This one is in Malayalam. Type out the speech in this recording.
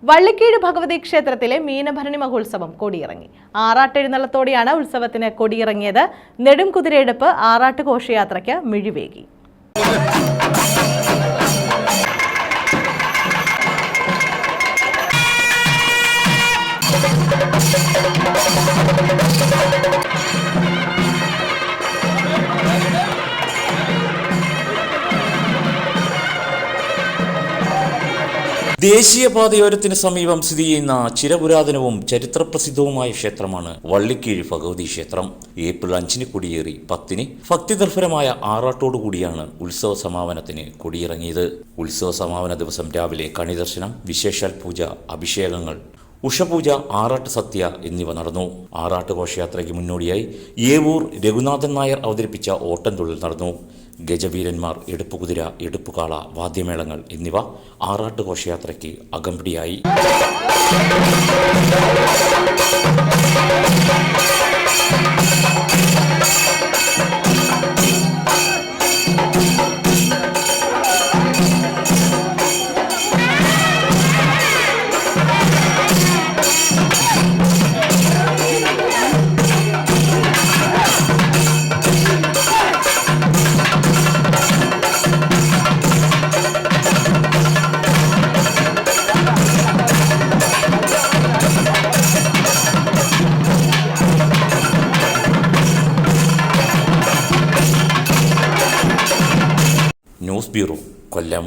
വള്ളിക്കീഴ് ഭഗവതി ക്ഷേത്രത്തിലെ മീനഭരണി മഹോത്സവം കൊടിയിറങ്ങി. ആറാട്ടെഴുന്നള്ളത്തോടെയാണ് ഉത്സവത്തിന് കൊടിയിറങ്ങിയത്. നെടും കുതിരയെടുപ്പ് ആറാട്ട് ഘോഷയാത്രയ്ക്ക് മിഴിവേകി. ദേശീയപാതയോരത്തിന് സമീപം സ്ഥിതി ചെയ്യുന്ന ചിരപുരാതനവും ചരിത്രപ്രസിദ്ധവുമായ ക്ഷേത്രമാണ് വള്ളിക്കീഴ് ഭഗവതി ക്ഷേത്രം. ഏപ്രിൽ 5-ന് കൊടിയേറി 10-ന് ഭക്തിനിർഭരമായ ആറാട്ടോടുകൂടിയാണ് ഉത്സവ സമാപനത്തിന് കൊടിയിറങ്ങിയത്. ഉത്സവ സമാപന ദിവസം രാവിലെ കണിദർശനം, വിശേഷാൽ പൂജ, അഭിഷേകങ്ങൾ, ഉഷപൂജ, ആറാട്ട് സദ്യ എന്നിവ നടന്നു. ആറാട്ട് ഘോഷയാത്രയ്ക്ക് മുന്നോടിയായി ഏവൂർ രഘുനാഥൻ നായർ അവതരിപ്പിച്ച ഓട്ടംതുള്ളൽ നടന്നു. ഗജവീരന്മാർ, എടുപ്പുകുതിര, എടുപ്പുകാള, വാദ്യമേളങ്ങൾ എന്നിവ ആറാട്ട് ഘോഷയാത്രയ്ക്ക് അകമ്പടിയായി. ന്യൂസ് ബ്യൂറോ, കൊല്ലം.